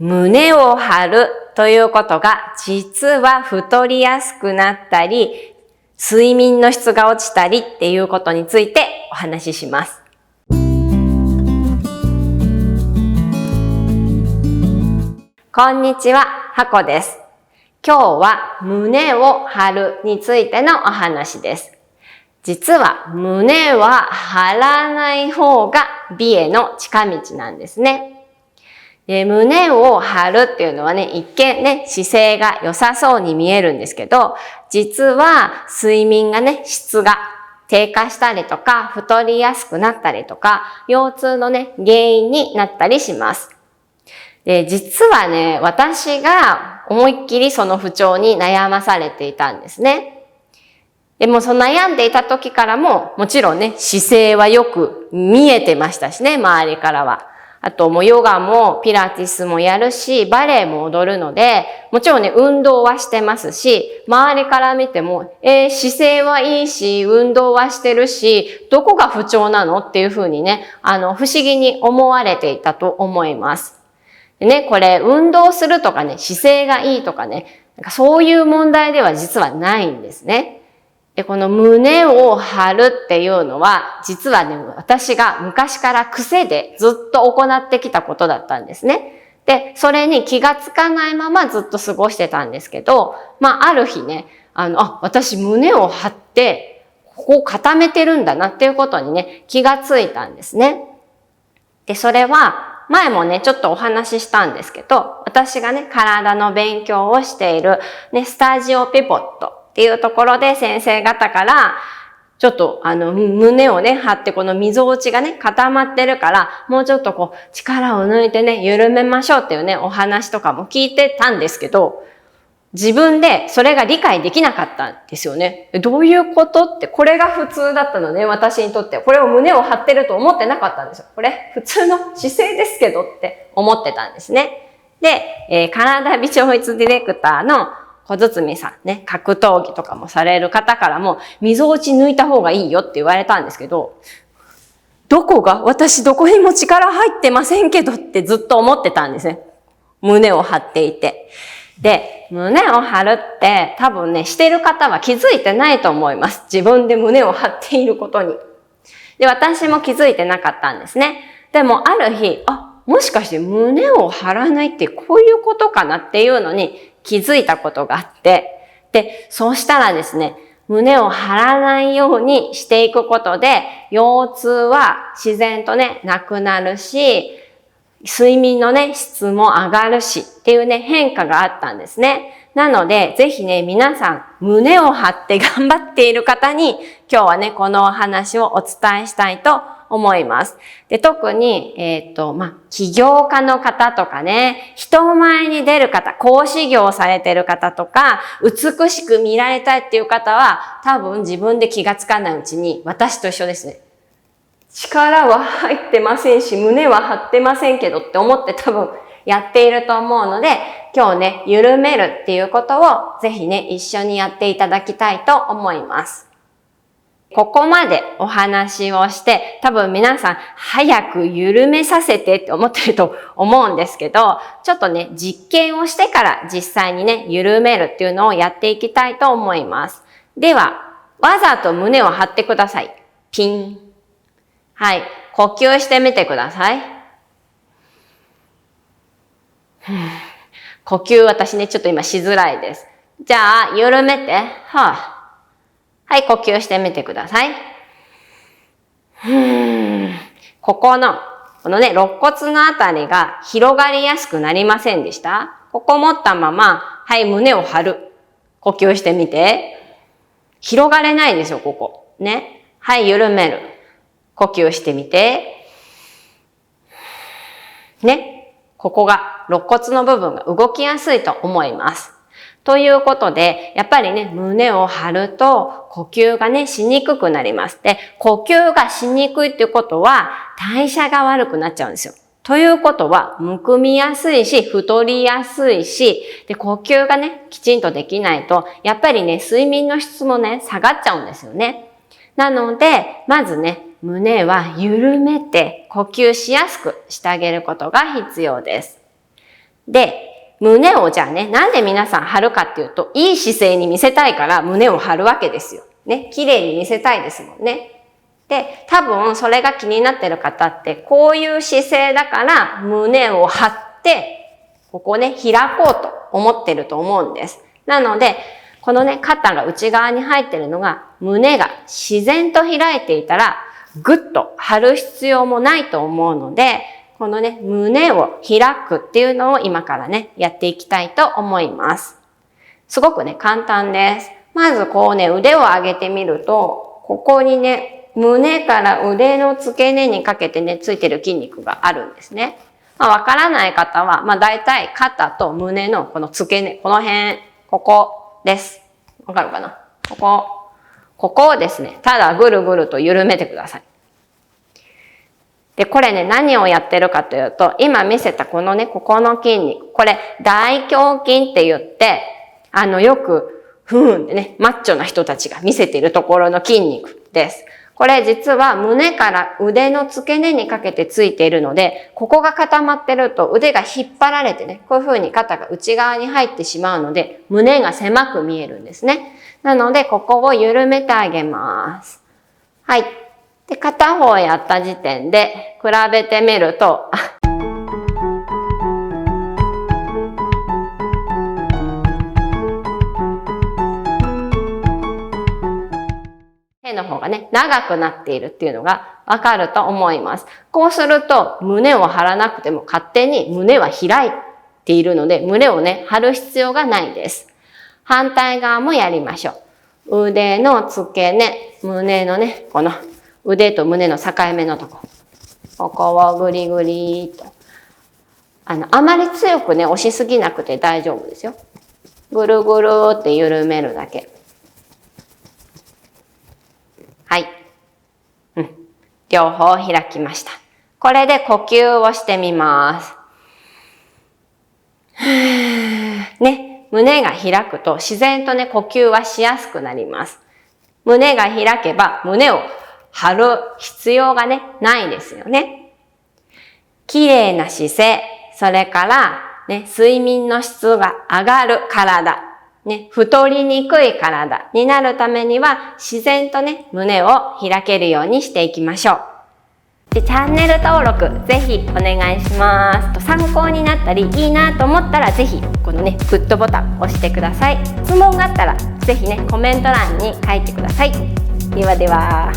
胸を張るということが実は太りやすくなったり、睡眠の質が落ちたりっていうことについてお話しします。こんにちは、はこです。今日は胸を張るについてのお話です。実は胸は張らない方が美への近道なんですね。で、胸を張るっていうのはね、一見ね、姿勢が良さそうに見えるんですけど、実は睡眠がね、質が低下したりとか、太りやすくなったりとか、腰痛のね、原因になったりします。で、実はね、私が思いっきりその不調に悩まされていたんですね。でも悩んでいた時からも、もちろんね、姿勢はよく見えてましたしね、周りからは。あともうヨガもピラティスもやるし、バレエも踊るので、もちろんね、運動はしてますし、周りから見ても、姿勢はいいし、運動はしてるし、どこが不調なのっていうふうにね、不思議に思われていたと思います。でね、これ、運動するとかね、姿勢がいいとかね、そういう問題では実はないんですね。で、この胸を張るっていうのは、実はね、私が昔から癖でずっと行ってきたことだったんですね。で、それに気がつかないままずっと過ごしてたんですけど、ある日ね、私胸を張って、ここを固めてるんだなっていうことにね、気がついたんですね。で、それは、前もね、ちょっとお話ししたんですけど、私がね、体の勉強をしている、ね、スタジオピポットっていうところで先生方から、ちょっと胸をね、張ってこの溝落ちがね、固まってるから、もうちょっとこう、力を抜いてね、緩めましょうっていうね、お話とかも聞いてたんですけど、自分でそれが理解できなかったんですよね。どういうことって、これが普通だったのね、私にとっては。これを胸を張ってると思ってなかったんですよ。これ、普通の姿勢ですけどって思ってたんですね。で、体美調律ディレクターの小堤さんね、格闘技とかもされる方からも、溝落ち抜いた方がいいよって言われたんですけど、私どこにも力入ってませんけどってずっと思ってたんですね。胸を張っていて。で、胸を張るって多分ね、してる方は気づいてないと思います。自分で胸を張っていることに。で、私も気づいてなかったんですね。でもある日、もしかして胸を張らないってこういうことかなっていうのに気づいたことがあって、で、そうしたらですね、胸を張らないようにしていくことで、腰痛は自然とね、なくなるし、睡眠のね、質も上がるしっていうね、変化があったんですね。なので、ぜひね、皆さん、胸を張って頑張っている方に、今日はね、このお話をお伝えしたいと思います。で、特に、起業家の方とかね、人前に出る方、講師業をされてる方とか、美しく見られたいっていう方は、多分自分で気がつかないうちに、私と一緒ですね。力は入ってませんし、胸は張ってませんけどって思って多分やっていると思うので、今日ね、緩めるっていうことをぜひね、一緒にやっていただきたいと思います。ここまでお話をして、多分皆さん早く緩めさせてって思ってると思うんですけど、ちょっとね、実験をしてから実際にね、緩めるっていうのをやっていきたいと思います。では、わざと胸を張ってください。ピン。はい。呼吸してみてください。呼吸私ね、ちょっと今しづらいです。じゃあ、緩めて。はい、呼吸してみてください。このね、肋骨のあたりが広がりやすくなりませんでした？ここ持ったまま、はい、胸を張る。呼吸してみて。広がれないですよ、ここ。ね。はい、緩める。呼吸してみて。ね。ここが、肋骨の部分が動きやすいと思います。ということで、やっぱりね、胸を張ると、呼吸がね、しにくくなります。で、呼吸がしにくいっていうことは、代謝が悪くなっちゃうんですよ。ということは、むくみやすいし、太りやすいし、で、呼吸がね、きちんとできないと、やっぱりね、睡眠の質もね、下がっちゃうんですよね。なので、まずね、胸は緩めて呼吸しやすくしてあげることが必要です。で、胸をじゃあね、なんで皆さん張るかっていうと、いい姿勢に見せたいから胸を張るわけですよ。ね、綺麗に見せたいですもんね。で、多分それが気になってる方って、こういう姿勢だから胸を張って、ここね、開こうと思ってると思うんです。なので、このね、肩が内側に入ってるのが、胸が自然と開いていたら、ぐっと張る必要もないと思うので、このね、胸を開くっていうのを今からね、やっていきたいと思います。すごくね、簡単です。まずこうね、腕を上げてみると、ここにね、胸から腕の付け根にかけてね、ついてる筋肉があるんですね。わからない方は、だいたい肩と胸のこの付け根、この辺、ここです。わかるかな？ここをですね、ただぐるぐると緩めてください。で、これね、何をやってるかというと、今見せたこのね、ここの筋肉、これ大胸筋って言って、よく、ってね、マッチョな人たちが見せているところの筋肉です。これ実は胸から腕の付け根にかけてついているので、ここが固まってると腕が引っ張られてね、こういう風に肩が内側に入ってしまうので、胸が狭く見えるんですね。なので、ここを緩めてあげます。はい。で、片方やった時点で比べてみると、手の方がね、長くなっているっていうのがわかると思います。こうすると、胸を張らなくても勝手に胸は開いているので、胸をね、張る必要がないです。反対側もやりましょう。腕の付け根、胸のね、この腕と胸の境目のとこ。ここをぐりぐりーっと。あまり強くね、押しすぎなくて大丈夫ですよ。ぐるぐるーって緩めるだけ。はい。両方開きました。これで呼吸をしてみます。ね、胸が開くと自然とね、呼吸はしやすくなります。胸が開けば胸を張る必要がね、ないですよね。綺麗な姿勢、それからね、睡眠の質が上がる体、ね、太りにくい体になるためには自然とね、胸を開けるようにしていきましょう。で、チャンネル登録ぜひお願いします。参考になったりいいなと思ったらぜひこのね、グッドボタン押してください。質問があったらぜひね、コメント欄に書いてください。ではでは。